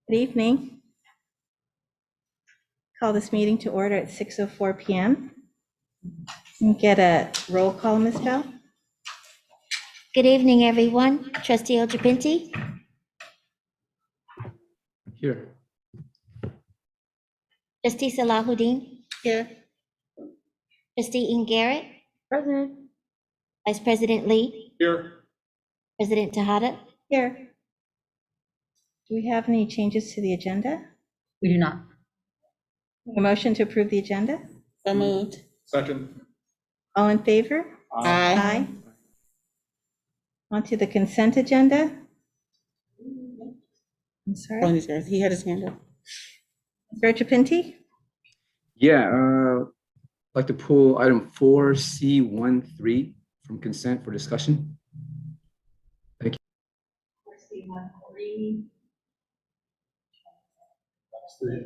Good evening. Call this meeting to order at 6:04 p.m. Can we get a roll call, Ms. Bell? Good evening, everyone. Trustee Ojapinti, Here. Trustee Salahuddin, Here. Trustee Ian Garrett, Present. Vice President Lee, Here. President Tejada. Here. Do we have any changes to the agenda? We do not. A motion to approve the agenda? So moved. Second. All in favor? Aye. On to the consent agenda. I'm sorry. He had his hand up. Mr. Ojapinti? Yeah, I'd like to pull item 4C13 from consent for discussion. Thank you.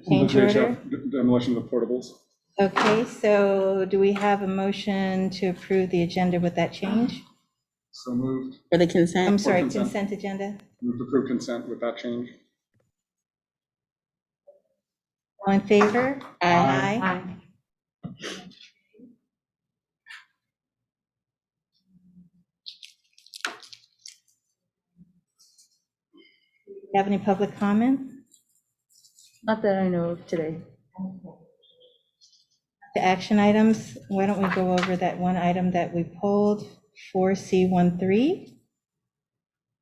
Change order. Demolition of portables. Okay, so do we have a motion to approve the agenda with that change? So moved. For the consent. I'm sorry, consent. consent agenda. Move to approve consent with that change. All in favor? Aye. Do you have any public comment? Not that I know of today. The action items, why don't we go over that one item that we pulled, 4C13?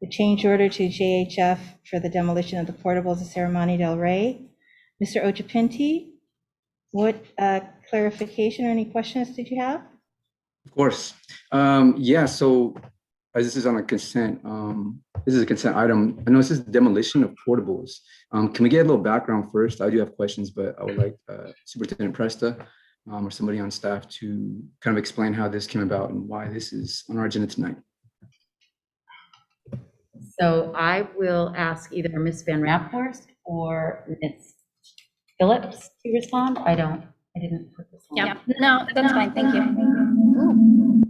The change order to JHF for the demolition of the portables at Serramonte Del Rey. Mr. Ojapinti, what clarification or any questions did you have? Of course. Yeah, so as this is on a consent, this is a consent item. I know this is demolition of portables. Can we get a little background first? I do have questions, but I would like Superintendent Presta or somebody on staff to kind of explain how this came about and why this is on our agenda tonight. So I will ask either Ms. Van Raphorst or Ms. Phillips to respond. I didn't put this on. Yeah, no, that's fine, thank you.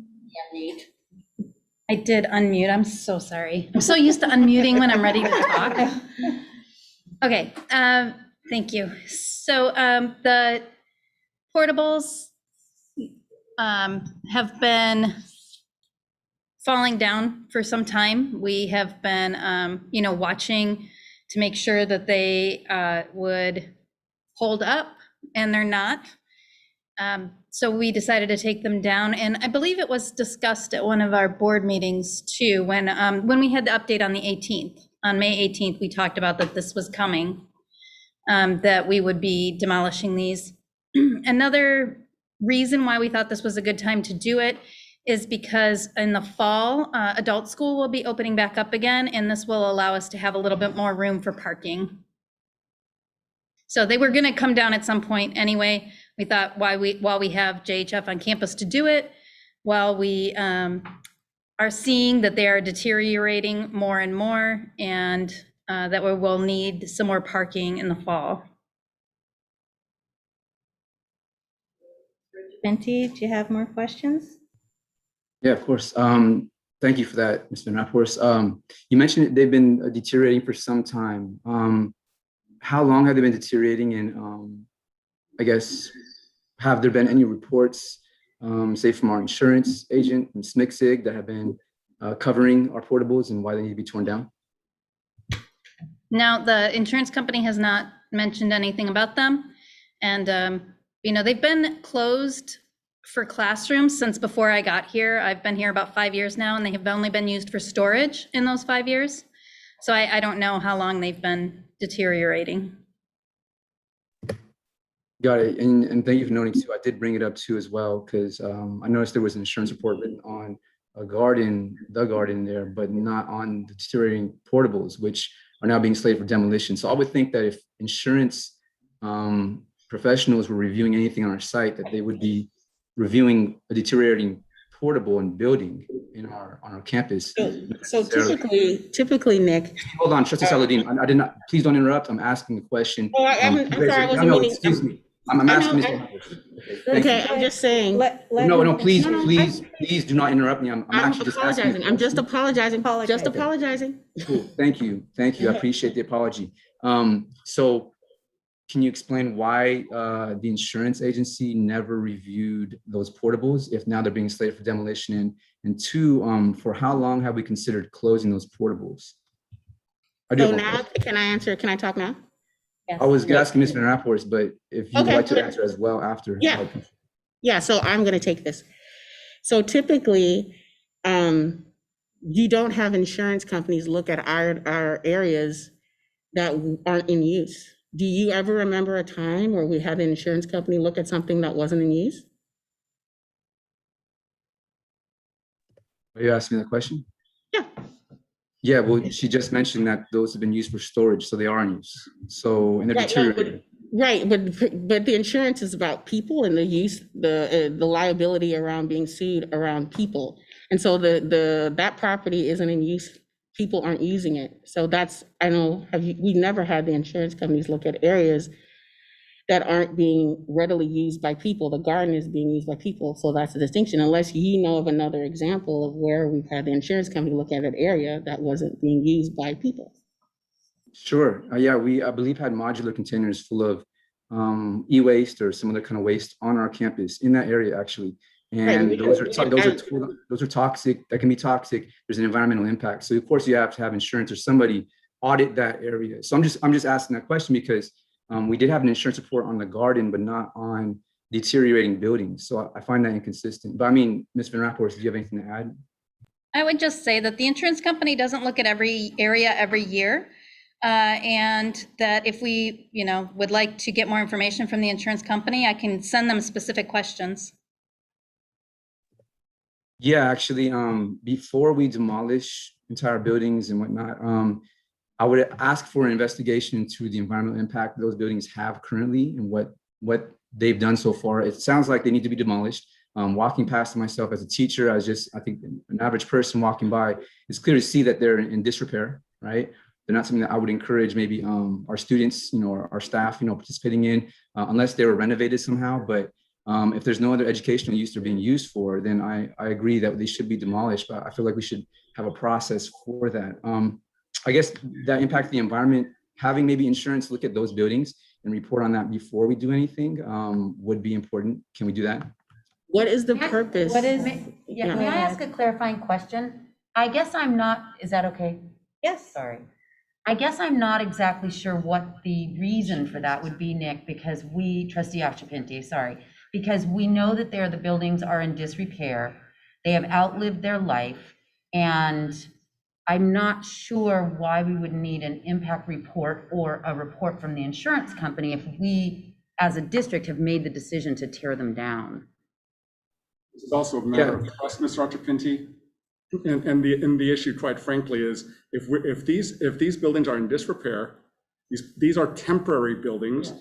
I did unmute, I'm so sorry. I'm so used to unmuting when I'm ready to talk. Okay, thank you. So the portables have been falling down for some time. We have been, watching to make sure that they would hold up, and they're not. So we decided to take them down, and I believe it was discussed at one of our board meetings too, when we had the update on the 18th. On May 18th, we talked about that this was coming, that we would be demolishing these. Another reason why we thought this was a good time to do it is because in the fall, adult school will be opening back up again, and this will allow us to have a little bit more room for parking. So they were going to come down at some point anyway. We thought while we have JHF on campus to do it, while we are seeing that they are deteriorating more and more, and that we will need some more parking in the fall. Benti, do you have more questions? Yeah, of course. Thank you for that, Ms. Van Raphorst. You mentioned they've been deteriorating for some time. How long have they been deteriorating? And I guess, have there been any reports, say from our insurance agent and SMCSIG, that have been covering our portables and why they need to be torn down? Now, the insurance company has not mentioned anything about them. And, they've been closed for classrooms since before I got here. I've been here about 5 years now, and they have only been used for storage in those 5 years. So I don't know how long they've been deteriorating. Got it. And thank you for noting too. I did bring it up too as well, because I noticed there was an insurance report written on the garden there, but not on the deteriorating portables, which are now being slated for demolition. So I would think that if insurance professionals were reviewing anything on our site, that they would be reviewing a deteriorating portable and building on our campus. So typically, Nick. Hold on, Trustee Saladin. I did not. Please don't interrupt. I'm asking the question. Oh, I'm sorry. I wasn't meaning. Excuse me. I'm I asking know, Ms. Rappaport. Thank Okay, you. I'm just saying, No, please, No, no, please do not interrupt me. I'm I'm actually just asking. apologizing. I'm just apologizing, just Okay. apologizing. Cool. Thank you. I appreciate the apology. So can you explain why the insurance agency never reviewed those portables if now they're being slated for demolition? And two, for how long have we considered closing those portables? I do So now, apologize. can I answer? Can I talk now? I was asking Ms. Van Rapport, but if you would Okay. like to answer as well after. Yeah. Yeah, so I'm gonna take this. So typically, you don't have insurance companies look at our areas that aren't in use. Do you ever remember a time where we had an insurance company look at something that wasn't in use? Are you asking me that question? Yeah. Yeah, well, she just mentioned that those have been used for storage, so they are in use. So, and they're Right, no, deteriorating. Right, but the insurance is about people and the use, the liability around being sued around people. And so that property isn't in use, people aren't using it. So that's, I know, we never had the insurance companies look at areas that aren't being readily used by people. The garden is being used by people, so that's the distinction, unless you know of another example of where we've had the insurance company look at an area that wasn't being used by people. Sure. Yeah, we, I believe, had modular containers full of e-waste or some other kind of waste on our campus in that area, actually. And Right. those are toxic. That can be toxic. There's an environmental impact. So of course you have to have insurance or somebody audit that area. So I'm just asking that question because we did have an insurance report on the garden, but not on deteriorating buildings. So I find that inconsistent. But I mean, Ms. Van Rapport, do you have anything to add? I would just say that the insurance company doesn't look at every area every year. And that if we, would like to get more information from the insurance company, I can send them specific questions. Yeah, actually, before we demolish entire buildings and whatnot, I would ask for an investigation into the environmental impact those buildings have currently and what they've done so far. It sounds like they need to be demolished. Walking past myself as a teacher, I think an average person walking by, it's clear to see that they're in disrepair, right? They're not something that I would encourage maybe our students, or our staff, participating in, unless they were renovated somehow. But if there's no other educational use they're being used for, then I agree that they should be demolished. But I feel like we should have a process for that. I guess that impact the environment, having maybe insurance look at those buildings and report on that before we do anything would be important. Can we do that? What is the purpose? Yeah, may I ask a clarifying question? I guess I'm not, is that okay? Yes. Sorry. I guess I'm not exactly sure what the reason for that would be, Nick, because Trustee Achapinti, sorry, because we know that the buildings are in disrepair. They have outlived their life, and I'm not sure why we would need an impact report or a report from the insurance company if we, as a district, have made the decision to tear them down. This is also a matter of trust, Mr. Achapinti. And the issue, quite frankly, is if these buildings are in disrepair, these are temporary buildings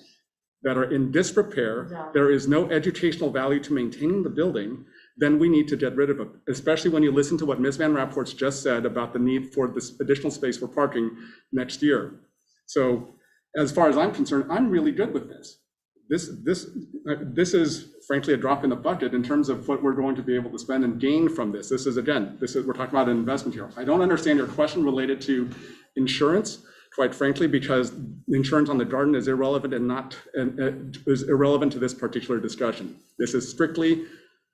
that are in disrepair. There is no educational value to maintaining the building. Then we need to get rid of them. Especially when you listen to what Ms. Van Rapport's just said about the need for this additional space for parking next year. So, as far as I'm concerned, I'm really good with this. This is frankly a drop in the bucket in terms of what we're going to be able to spend and gain from this. We're talking about an investment here. I don't understand your question related to insurance, quite frankly, because the insurance on the garden is irrelevant is irrelevant to this particular discussion. This is strictly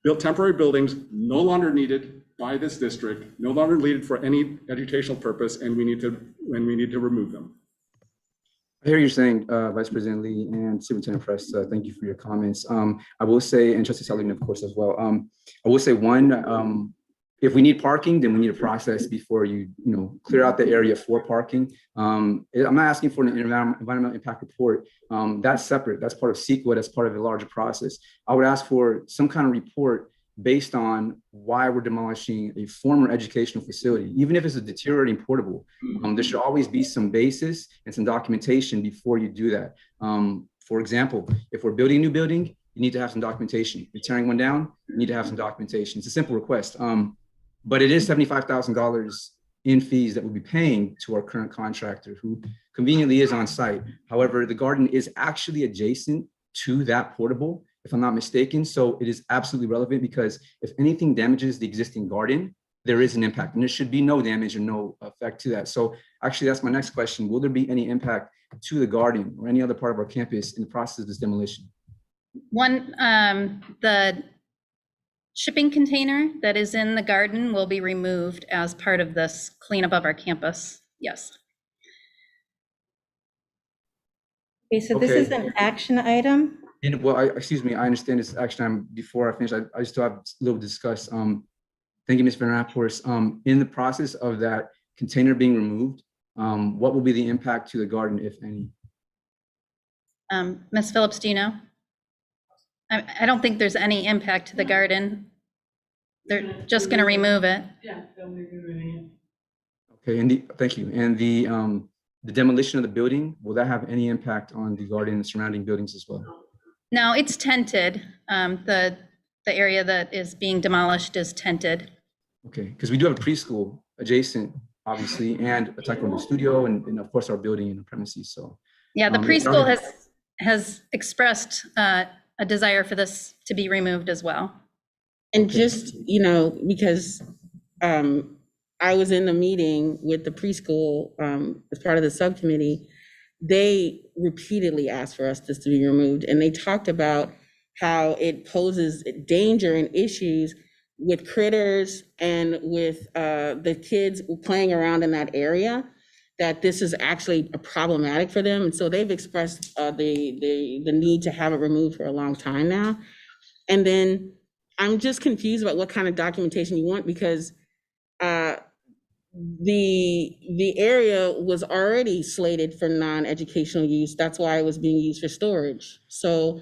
built temporary buildings, no longer needed by this district, no longer needed for any educational purpose, and we need to remove them. I hear you're saying, Vice President Lee and Superintendent Press, thank you for your comments. I will say, and Trustee Saladin, of course, as well. I will say one, if we need parking, then we need a process before you clear out the area for parking. I'm not asking for an environmental impact report. That's separate. That's part of CEQA. That's part of a larger process. I would ask for some kind of report based on why we're demolishing a former educational facility. Even if it's a deteriorating portable, there should always be some basis and some documentation before you do that. For example, if we're building a new building, you need to have some documentation. If you're tearing one down, you need to have some documentation. It's a simple request, but it is $75,000 in fees that we'll be paying to our current contractor who conveniently is on site. However, the garden is actually adjacent to that portable, if I'm not mistaken. So it is absolutely relevant because if anything damages the existing garden, there is an impact, and there should be no damage or no effect to that. So actually, that's my next question. Will there be any impact to the garden or any other part of our campus in the process of this demolition? One, the shipping container that is in the garden will be removed as part of this cleanup of our campus. Yes. Okay, so this is Okay. an action item. And well, excuse me, I understand this action item. Before I finish, I still have a little to discuss. Thank you, Ms. Van Rapport. In the process of that container being removed, what will be the impact to the garden, if any? Ms. Phillips, do you know? I don't think there's any impact to the garden. They're just going to remove it. Okay, and thank you. And the demolition of the building, will that have any impact on the garden and surrounding buildings as well? No, it's tented. The area that is being demolished is tented. Okay, because we do have a preschool adjacent, obviously, and a taekwondo studio, and of course our building and the premises. So Yeah, the it's preschool already- has expressed a desire for this to be removed as well. And Okay. just, because I was in the meeting with the preschool as part of the subcommittee, they repeatedly asked for us this to be removed. And they talked about how it poses danger and issues with critters and with the kids playing around in that area, that this is actually problematic for them. And so they've expressed the need to have it removed for a long time now. And then I'm just confused about what kind of documentation you want, because the area was already slated for non-educational use. That's why it was being used for storage. So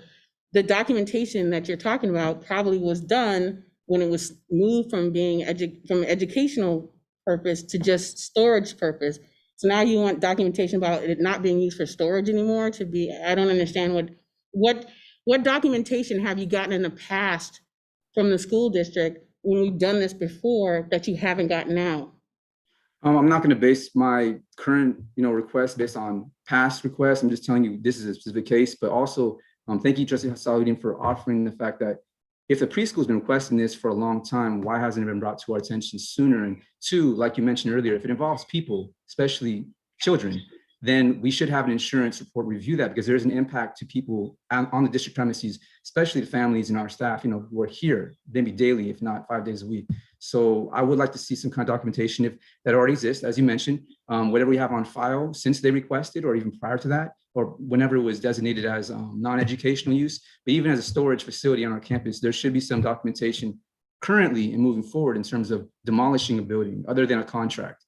the documentation that you're talking about probably was done when it was moved from being from educational purpose to just storage purpose. So now you want documentation about it not being used for storage anymore to be, I don't understand what documentation have you gotten in the past from the school district when we've done this before that you haven't gotten now? I'm not going to base my current, request based on past requests. I'm just telling you this is a specific case. But also, thank you, Trustee Saludin, for offering the fact that if the preschool's been requesting this for a long time, why hasn't it been brought to our attention sooner? And two, like you mentioned earlier, if it involves people, especially children, then we should have an insurance report review that, because there's an impact to people on the district premises, especially the families and our staff, who are here, maybe daily, if not 5 days a week. So I would like to see some kind of documentation if that already exists, as you mentioned, whatever we have on file since they requested, or even prior to that, or whenever it was designated as non-educational use, but even as a storage facility on our campus, there should be some documentation currently and moving forward in terms of demolishing a building other than a contract.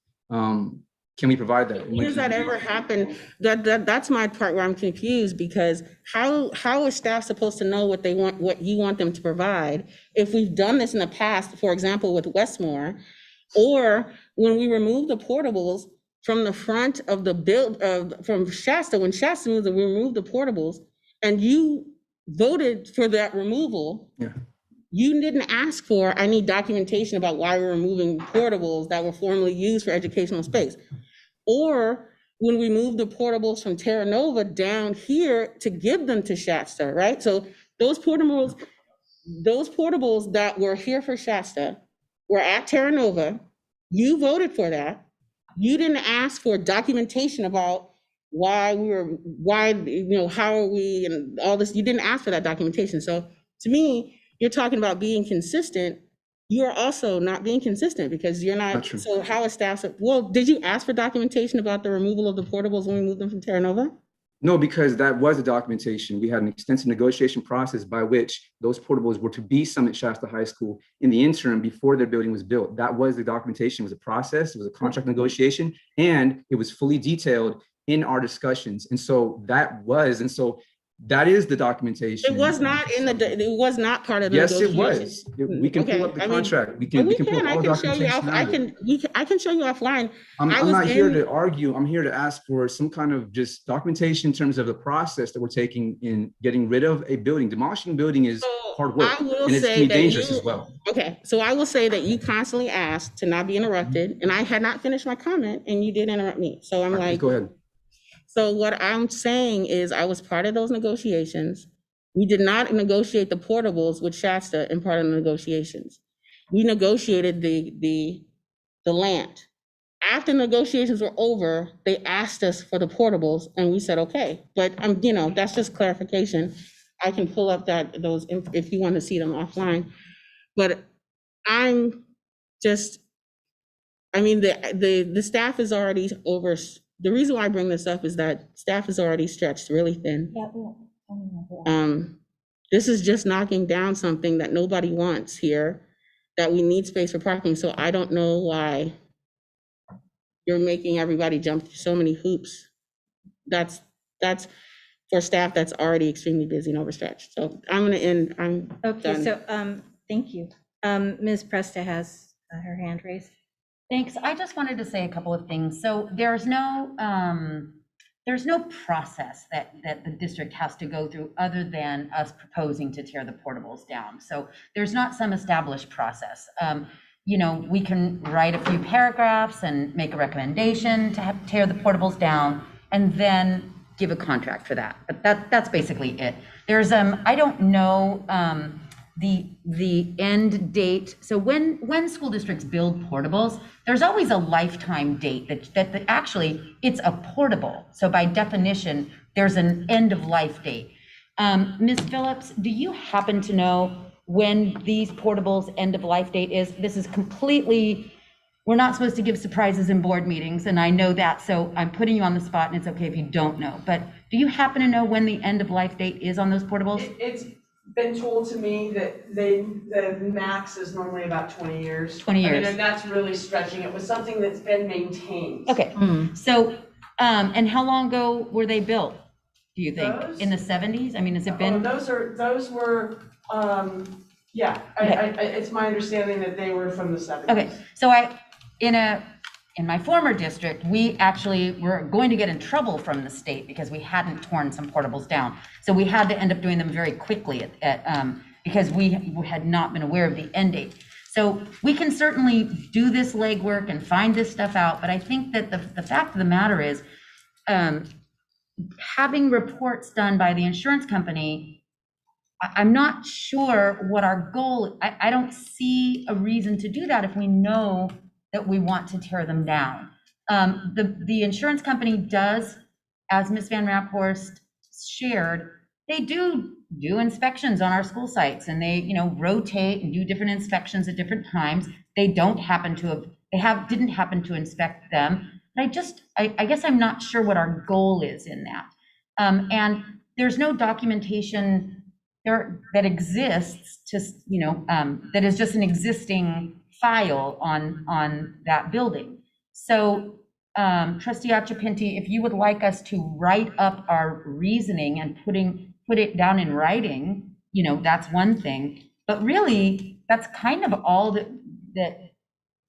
Can we provide that? When does that ever happen? That's my part where I'm confused, because how is staff supposed to know what they want, what you want them to provide? If we've done this in the past, for example, with Westmore, or when we removed the portables from the front of the from Shasta, when Shasta moved, we removed the portables, and you voted for that removal. Yeah. You didn't ask for, I need documentation about why we're removing portables that were formerly used for educational space. Or when we moved the portables from Terra Nova down here to give them to Shasta, right? So those portables that were here for Shasta were at Terra Nova. You voted for that. You didn't ask for documentation about how are we, and all this. You didn't ask for that documentation. So to me, you're talking about being consistent. You're also not being consistent, because you're not. True. So how is staff? Well, did you ask for documentation about the removal of the portables when we moved them from Terra Nova? No, because that was the documentation. We had an extensive negotiation process by which those portables were to be some at Shasta High School in the interim before their building was built. That was the documentation. It was a process. It was a contract negotiation, and it was fully detailed in our discussions. And so that is the documentation. It was not it was not part of the Yes, it negotiation. was. We can pull up the contract. We can pull I all can show you documentation. I can show you offline. I'm not here to argue. I'm here to ask for some kind of just documentation in terms of the process that we're taking in getting rid of a building. Demolishing a building is hard work, and it's can be dangerous as well. Okay, so I will say that you constantly asked to not be interrupted, and I had not finished my comment, and you did interrupt me. So I'm like, go ahead. So what I'm saying is I was part of those negotiations. We did not negotiate the portables with Shasta in part of the negotiations. We negotiated the land. After negotiations were over, they asked us for the portables and we said, okay, but you know, that's just clarification. I can pull up those if you want to see them offline. But I'm just, I mean, the staff is already over. The reason why I bring this up is that staff is already stretched really thin. This is just knocking down something that nobody wants here, that we need space for parking. So I don't know why you're making everybody jump through so many hoops. That's for staff that's already extremely busy and overstretched. So I'm gonna end, I'm Okay, done. so, thank you. Ms. Presta has her hand raised. Thanks. I just wanted to say a couple of things. So there's no process that the district has to go through other than us proposing to tear the portables down. So there's not some established process. You know, we can write a few paragraphs and make a recommendation to tear the portables down and then give a contract for that. But that's basically it. There's, I don't know, the end date. So when school districts build portables, there's always a lifetime date that actually it's a portable. So by definition, there's an end of life date. Ms. Phillips, do you happen to know when these portables end of life date is? This is completely, we're not supposed to give surprises in board meetings, and I know that, so I'm putting you on the spot, and it's okay if you don't know. But do you happen to know when the end of life date is on those portables? It's been told to me that the max is normally about 20 years. 20 years. I mean, and that's really stretching it with something that's been maintained. Okay, so, and how long ago were they built, do you think? Those? In the 70s? I mean, has it Oh, been? those were, yeah, it's my understanding that they were from the 70s. Okay, so in my former district, we actually were going to get in trouble from the state because we hadn't torn some portables down. So we had to end up doing them very quickly because we had not been aware of the end date. So we can certainly do this legwork and find this stuff out, but I think that the fact of the matter is, having reports done by the insurance company, I'm not sure what our goal, I don't see a reason to do that if we know that we want to tear them down. The insurance company does, as Ms. Van Raphorst shared, they do inspections on our school sites, and they, you know, rotate and do different inspections at different times. They don't happen to have, didn't happen to inspect them. But I guess I'm not sure what our goal is in that. And there's no documentation there that exists to, you know, that is just an existing file on that building. So Trustee Achapinti, if you would like us to write up our reasoning and put it down in writing, you know, that's one thing. But really, that's kind of all that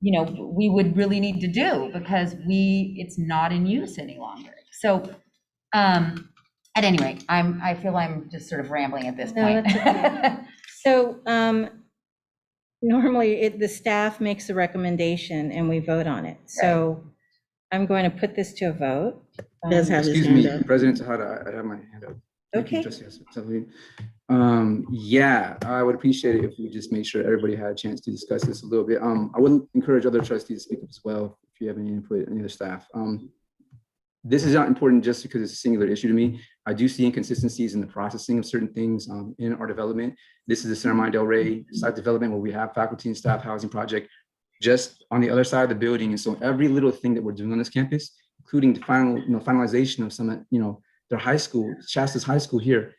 you know, we would really need to do, because it's not in use any longer. So at any rate, I feel I'm just sort of rambling at this point. No, that's okay. So normally the staff makes a recommendation and we vote on it. So I'm going to put this to a vote. Does have his Excuse hand me, up. President Tejada, I have my hand up. Thank you, Okay. Trustee Acevedo. Yeah, I would appreciate it if we just made sure everybody had a chance to discuss this a little bit. I would encourage other trustees to speak up as well, if you have any input, any other staff. This is not important just because it's a singular issue to me. I do see inconsistencies in the processing of certain things in our development. This is the Serramonte Del Rey site development where we have faculty and staff housing project just on the other side of the building. And so every little thing that we're doing on this campus, including the final, finalization of some, their high school, Shasta's high school here,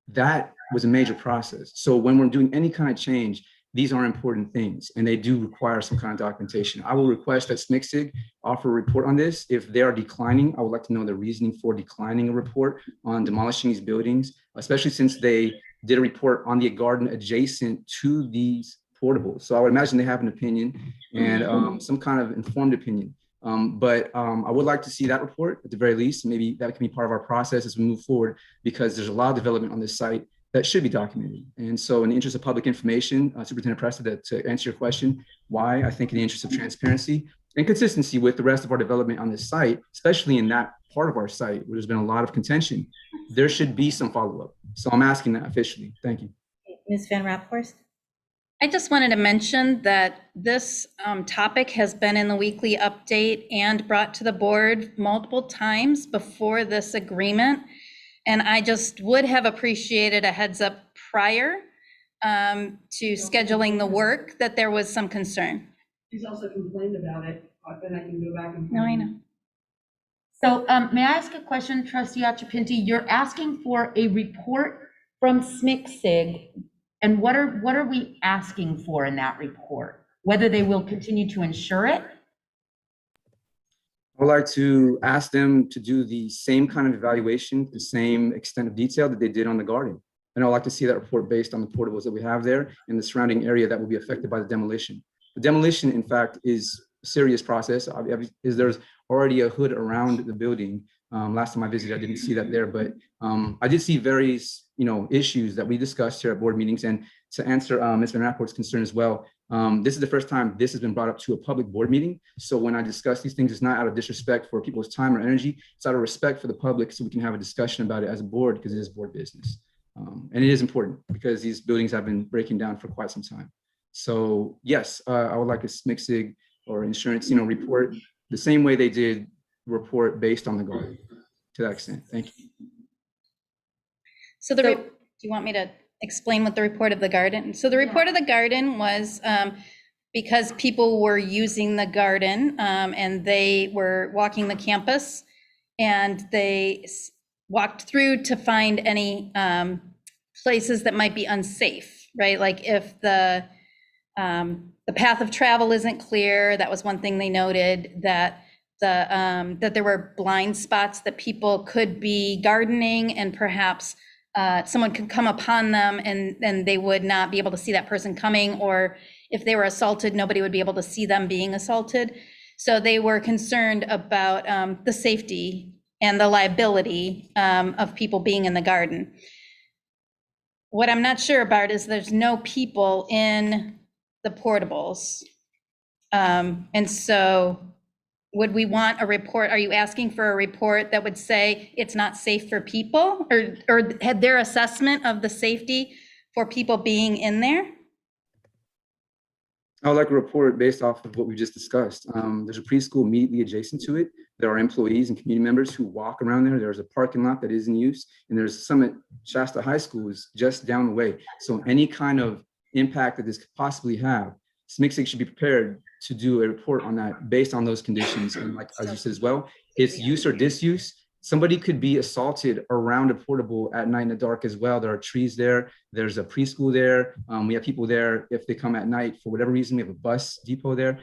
that was a major process. So when we're doing any kind of change, these are important things, and they do require some kind of documentation. I will request that SMCSIG offer a report on this. If they are declining, I would like to know the reasoning for declining a report on demolishing these buildings, especially since they did a report on the garden adjacent to these portables. So I would imagine they have an opinion and some kind of informed opinion. But I would like to see that report at the very least. Maybe that can be part of our process as we move forward, because there's a lot of development on this site that should be documented. And so in the interest of public information, Superintendent Presta, to answer your question, why, I think in the interest of transparency, in consistency with the rest of our development on this site, especially in that part of our site where there's been a lot of contention, there should be some follow-up. So I'm asking that officially. Thank you. Ms. Van Raphorst? I just wanted to mention that this topic has been in the weekly update and brought to the board multiple times before this agreement. And I just would have appreciated a heads up prior to scheduling the work that there was some concern. He's also complained about it, then I can go back and. No, I know. So may I ask a question, Trustee Achapinti? You're asking for a report from SMCSIG, and what are we asking for in that report? Whether they will continue to insure it? I would like to ask them to do the same kind of evaluation, the same extent of detail that they did on the garden. And I'd like to see that report based on the portables that we have there and the surrounding area that will be affected by the demolition. The demolition, in fact, is a serious process. There's already a hood around the building. Last time I visited, I didn't see that there, but I did see various, issues that we discussed here at board meetings. And to answer Ms. Van Rapport's concern as well, this is the first time this has been brought up to a public board meeting. So when I discuss these things, it's not out of disrespect for people's time or energy. It's out of respect for the public, so we can have a discussion about it as a board, because it is board business. And it is important because these buildings have been breaking down for quite some time. So yes, I would like a SMCSIG or insurance, report the same way they did report based on the garden, to that extent. Thank you. So do you want me to explain what the report of the garden? So the report of the garden was because people were using the garden and they were walking the campus, and they walked through to find any places that might be unsafe, right? Like if the path of travel isn't clear, that was one thing they noted, that that there were blind spots that people could be gardening, and perhaps someone could come upon them and they would not be able to see that person coming, or if they were assaulted, nobody would be able to see them being assaulted. So they were concerned about the safety and the liability of people being in the garden. What I'm not sure about is there's no people in the portables. And so would we want a report? Are you asking for a report that would say it's not safe for people, or had their assessment of the safety for people being in there? I would like a report based off of what we just discussed. There's a preschool immediately adjacent to it. There are employees and community members who walk around there. There's a parking lot that is in use, and there's Summit Shasta High School is just down the way. So any kind of impact that this could possibly have, SMCSIG should be prepared to do a report on that based on those conditions. And like, as you said as well, it's use or disuse. Somebody could be assaulted around a portable at night in the dark as well. There are trees there. There's a preschool there. We have people there if they come at night for whatever reason. We have a bus depot there.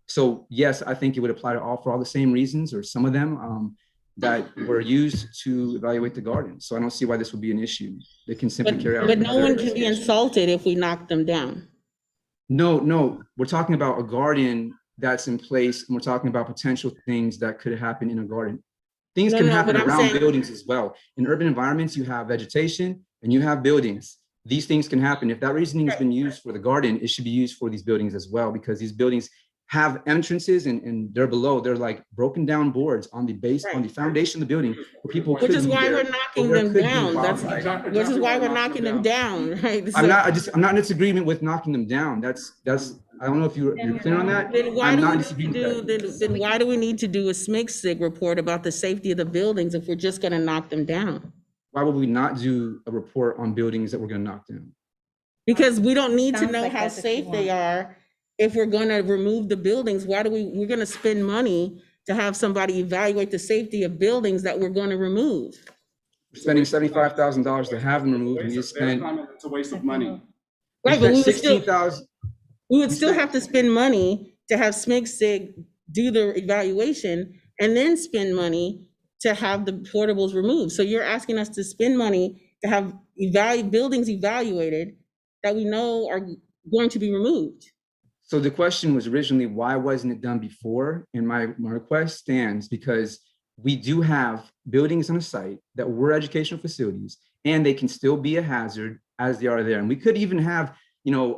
So yes, I think it would apply to all for all the same reasons, or some of them that were used to evaluate the garden. So I don't see why this would be an issue. They can simply carry out. But no one can be insulted if we knock them down. No, we're talking about a garden that's in place, and we're talking about potential things that could happen in a garden. Things can happen around buildings as well. In urban environments, you have vegetation and you have buildings. These things can happen. If that reasoning has been used for the garden, it should be used for these buildings as well, because these buildings have entrances and they're below. They're like broken down boards on the base, on the foundation of the building, where people could be there. Which is why we're knocking them down. Which is why we're knocking them down, right? I'm not in disagreement with knocking them down. That's I don't know if you're clear on that. Then why do we need to do a SMCSIG report about the safety of the buildings if we're just gonna knock them down? Why would we not do a report on buildings that we're gonna knock down? Because we don't need to know like how that's what you safe they are. If we're gonna remove the buildings, we're gonna spend money to have somebody evaluate the safety of buildings that we're gonna remove. We're spending $75,000 to have them removed, and you spend. It's a waste of money. Right, but we would still $16,000. have to spend money to have SMCSIG do the evaluation, and then spend money to have the portables removed. So you're asking us to spend money to have buildings evaluated that we know are going to be removed. So the question was originally, why wasn't it done before? And my request stands because we do have buildings on the site that were educational facilities, and they can still be a hazard as they are there. And we could even have,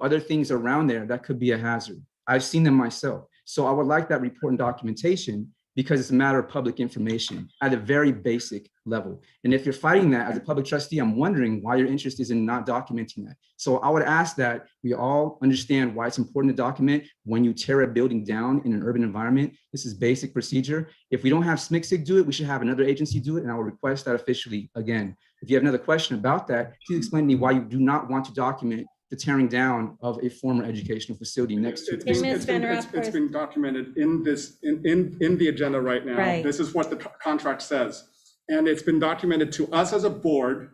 other things around there that could be a hazard. I've seen them myself. So I would like that report and documentation because it's a matter of public information at a very basic level. And if you're fighting that as a public trustee, I'm wondering why your interest is in not documenting that. So I would ask that we all understand why it's important to document when you tear a building down in an urban environment. This is basic procedure. If we don't have SMCSIG do it, we should have another agency do it. And I will request that officially again. If you have another question about that, please explain to me why you do not want to document the tearing down of a former educational facility next to it. It's been documented in this, in the agenda right now. Right. This is what the contract says. And it's been documented to us as a board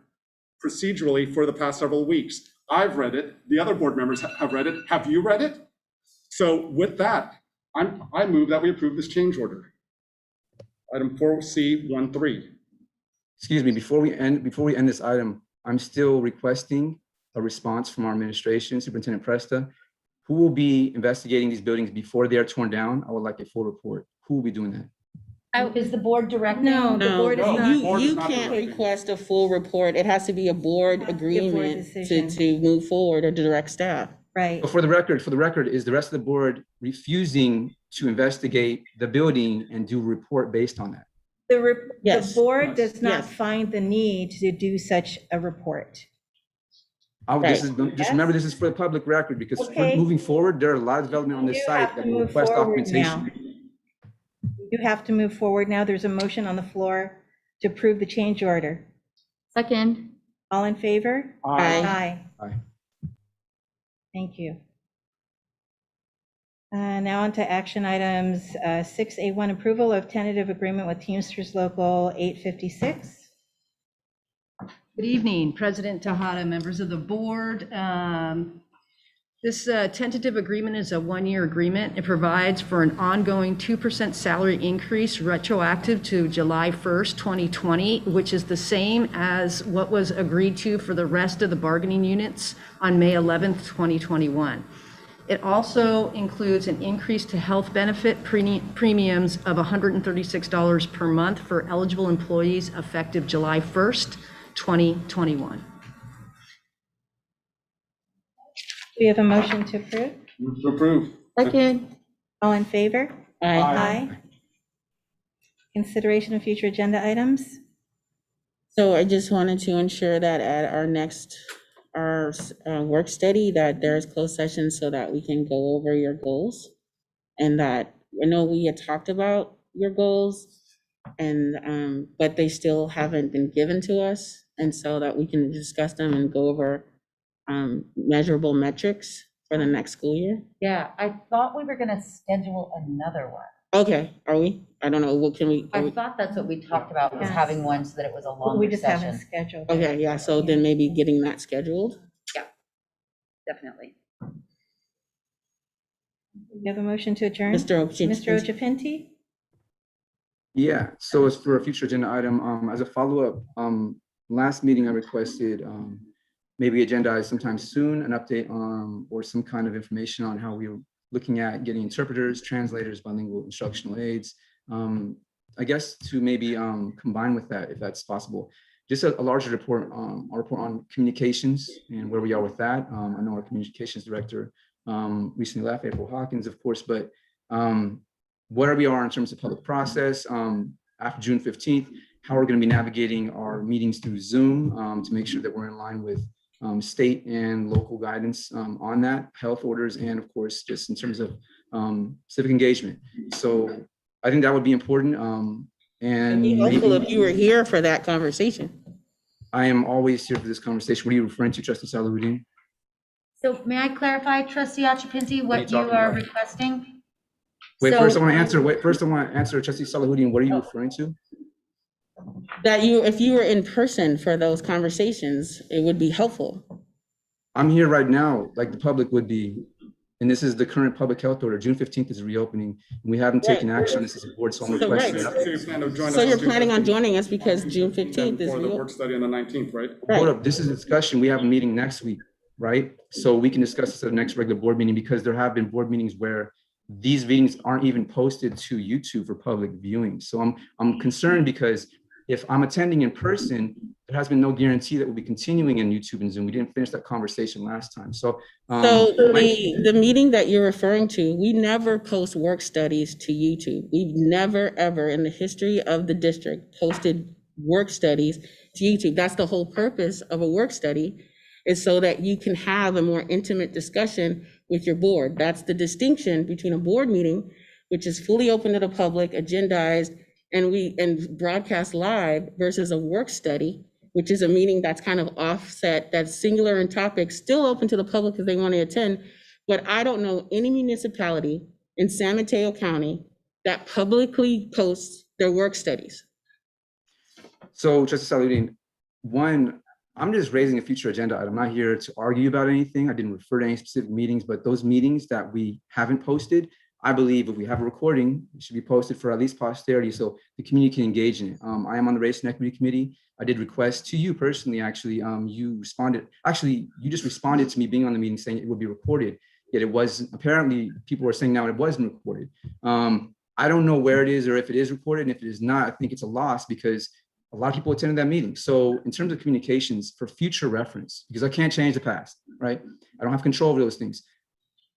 procedurally for the past several weeks. I've read it. The other board members have read it. Have you read it? So with that, I move that we approve this change order. Item 4C13. Excuse me, before we end this item, I'm still requesting a response from our administration, Superintendent Presta. Who will be investigating these buildings before they are torn down? I would like a full report. Who will be doing that? Is the board directing? No, the board is no, not. the board is You not can't directing. request a full report. It has to be a board agreement decision. to move forward or direct staff. Right. But for the record, is the rest of the board refusing to investigate the building and do a report based on that? The Yes. board does not Yes. find the need to do such a report. Just remember, this is for the public record, because Okay. moving forward, there are a lot of development on this You site have that to will move request forward now. documentation. You have to move forward now. There's a motion on the floor to approve the change order. Second. All in favor? Aye. Aye. Thank you. Now on to action items. 6A1, approval of tentative agreement with Teamsters Local 856. Good evening, President Tejada, members of the board. This tentative agreement is a one-year agreement. It provides for an ongoing 2% salary increase retroactive to July 1st, 2020, which is the same as what was agreed to for the rest of the bargaining units on May 11th, 2021. It also includes an increase to health benefit premiums of $136 per month for eligible employees effective July 1st, 2021. We have a motion to approve. Move to approve. Second. All in favor? Aye. Aye. Consideration of future agenda items. So I just wanted to ensure that at our next, work study, that there's closed session so that we can go over your goals. And that, I know we had talked about your goals and, but they still haven't been given to us. And so that we can discuss them and go over, measurable metrics for the next school year. Yeah, I thought we were gonna schedule another one. Okay, are we? I don't know, what can we? I thought that's what we talked about, was Yes. having one so that it was a We longer just haven't session. scheduled. it. Okay, yeah, so then maybe getting that scheduled. Definitely. We have a motion to adjourn. Mr. Ochintz, Mr. please. Ochapinti? Yeah, so as for a future agenda item, as a follow-up, last meeting I requested maybe agendize sometime soon, an update or some kind of information on how we're looking at getting interpreters, translators, bilingual instructional aides. I guess to maybe combine with that, if that's possible. Just a larger report, a report on communications and where we are with that. I know our communications director recently left, April Hawkins, of course, but where we are in terms of public process after June 15th, how we're going to be navigating our meetings through Zoom to make sure that we're in line with state and local guidance on that, health orders, and of course, just in terms of civic engagement. So I think that would be important. It'd be And helpful maybe if you were here for that conversation. I am always here for this conversation. What are you referring to, Trustee Salahuddin? So may I clarify, Trustee Achapinti, What are you what you talking are about? requesting? Wait, So- first I want to answer Trustee Salahuddin. What are you referring to? That if you were in person for those conversations, it would be helpful. I'm here right now, like the public would be. And this is the current public health order. June 15th is reopening. And we haven't taken action. This is a board, so I'm So, right. requesting. So you plan to join us So you're on June planning on 15th, joining us because June 15th is For the real. work study on the 19th, right? Right. Hold up, this is a discussion. We have a meeting next week, right? So we can discuss this at the next regular board meeting because there have been board meetings where these meetings aren't even posted to YouTube for public viewing. So I'm concerned because if I'm attending in person, there has been no guarantee that we'll be continuing in YouTube and Zoom. We didn't finish that conversation last time. So, So the meeting that you're referring to, we never post work studies to YouTube. We've never, ever in the history of the district posted work studies to YouTube. That's the whole purpose of a work study, is so that you can have a more intimate discussion with your board. That's the distinction between a board meeting, which is fully open to the public, agendized, and broadcast live, versus a work study, which is a meeting that's kind of offset, that's singular in topic, still open to the public if they want to attend. But I don't know any municipality in San Mateo County that publicly posts their work studies. So, Justice Saludin, one, I'm just raising a future agenda item. I'm not here to argue about anything. I didn't refer to any specific meetings, but those meetings that we haven't posted, I believe if we have a recording, it should be posted for at least posterity so the community can engage in it. I am on the Race and Equity Committee. I did request to you personally, actually, you just responded to me being on the meeting saying it would be recorded, yet it wasn't. Apparently, people were saying now it wasn't recorded. I don't know where it is or if it is recorded, and if it is not, I think it's a loss because a lot of people attended that meeting. So in terms of communications for future reference, because I can't change the past, right? I don't have control over those things.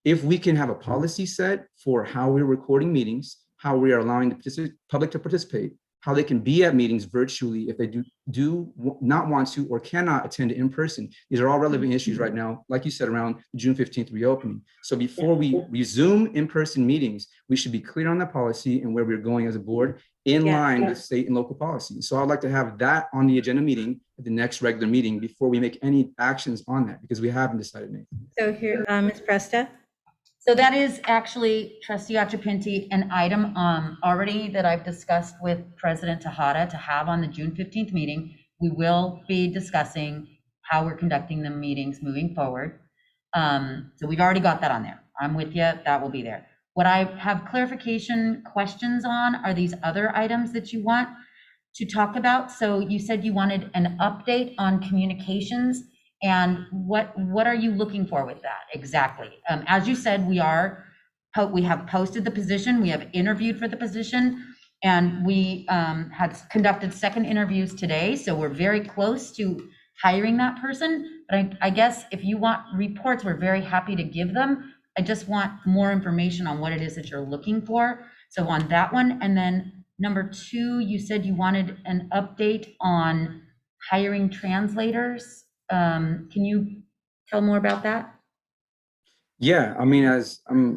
If we can have a policy set for how we're recording meetings, how we are allowing the public to participate, how they can be at meetings virtually if they do not want to or cannot attend in person. These are all relevant issues right now, like you said, around June 15th reopening. So before we resume in-person meetings, we should be clear on the policy and where we're going as a board in line with state and local policy. So I'd like to have that on the agenda meeting at the next regular meeting before we make any actions on that, because we haven't decided anything. So here, Ms. Presta? So that is actually, Trustee Achapinti, an item already that I've discussed with President Tejada to have on the June 15th meeting. We will be discussing how we're conducting the meetings moving forward. So we've already got that on there. I'm with you, that will be there. What I have clarification questions on are these other items that you want to talk about. So you said you wanted an update on communications. And what are you looking for with that exactly? As you said, we have posted the position, we have interviewed for the position, and we had conducted second interviews today. So we're very close to hiring that person. But I guess if you want reports, we're very happy to give them. I just want more information on what it is that you're looking for. So on that one, and then number two, you said you wanted an update on hiring translators. Can you tell more about that? Yeah, I mean,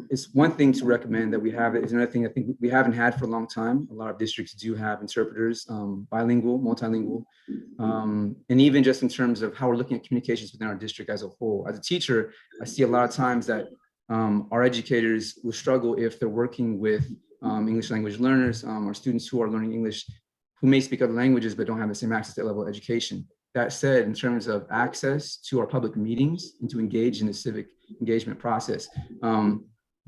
it's one thing to recommend that we have it. It's another thing I think we haven't had for a long time. A lot of districts do have interpreters, bilingual, multilingual, and even just in terms of how we're looking at communications within our district as a whole. As a teacher, I see a lot of times that our educators will struggle if they're working with English language learners or students who are learning English who may speak other languages but don't have the same access to that level of education. That said, in terms of access to our public meetings and to engage in the civic engagement process,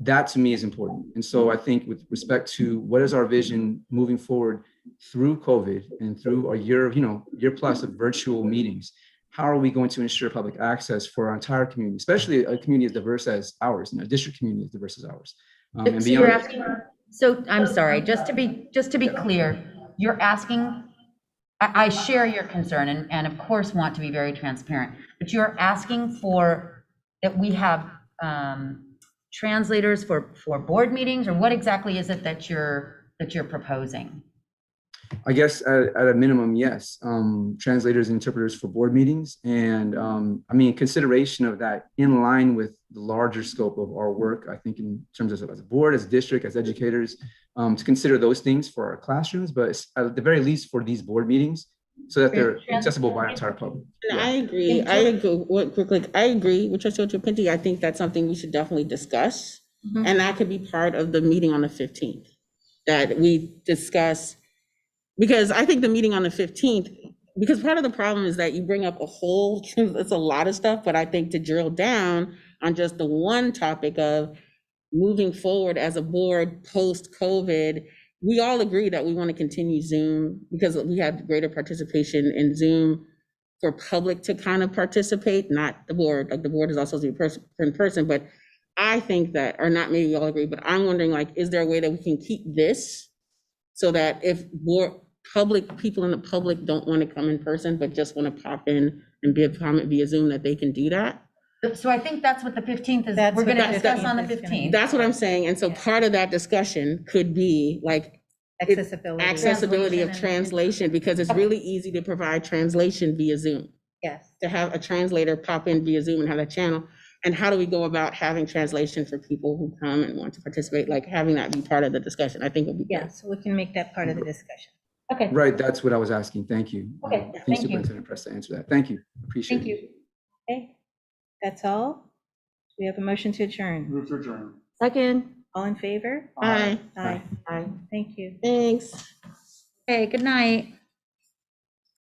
that to me is important. And so I think with respect to what is our vision moving forward through COVID and through a year plus of virtual meetings, how are we going to ensure public access for our entire community, especially a community as diverse as ours, and a district community as diverse as ours? And so you're asking, so I'm sorry, just to be clear, you're asking, I share your concern and of course want to be very transparent, but you're asking for that we have translators for board meetings, or what exactly is it that you're proposing? I guess at a minimum, yes. Translators and interpreters for board meetings. And I mean, consideration of that in line with the larger scope of our work, I think in terms of as a board, as a district, as educators, to consider those things for our classrooms, but at the very least for these board meetings, so that they're accessible by our entire public. Yeah. I agree. I agree with Trustee Achapinti. I think that's something we should definitely discuss. Mm-hmm. And that could be part of the meeting on the 15th, that we discuss. Because I think the meeting on the 15th, because part of the problem is that you bring up it's a lot of stuff, but I think to drill down on just the one topic of moving forward as a board post-COVID, we all agree that we want to continue Zoom because we have greater participation in Zoom for public to kind of participate, not the board. Like the board is also in person, but I think that, or not maybe we all agree, but I'm wondering, like, is there a way that we can keep this so that if people in the public don't want to come in person, but just want to pop in and be a comment via Zoom, that they can do that. So I think that's what the 15th is, That's we're what gonna the discuss on the 15th is gonna be. 15th. That's what I'm saying. And so part of that discussion could be like Accessibility. accessibility of Translation and- translation, because it's really easy to provide translation via Zoom, Yes. to have a translator pop in via Zoom and have that channel. And how do we go about having translation for people who come and want to participate, like having that be part of the discussion, I think would be good. Yeah, so we can make that part of the discussion. Okay, Right, that's what I was asking. Thank you. Okay, I think thank you. Superintendent Press to answer that. Thank you. Appreciate it. thank you. Okay, that's all. We have a motion to adjourn. Move to adjourn. Second. All in favor? Aye, Aye. Aye. Thank you. thanks. Okay, good night.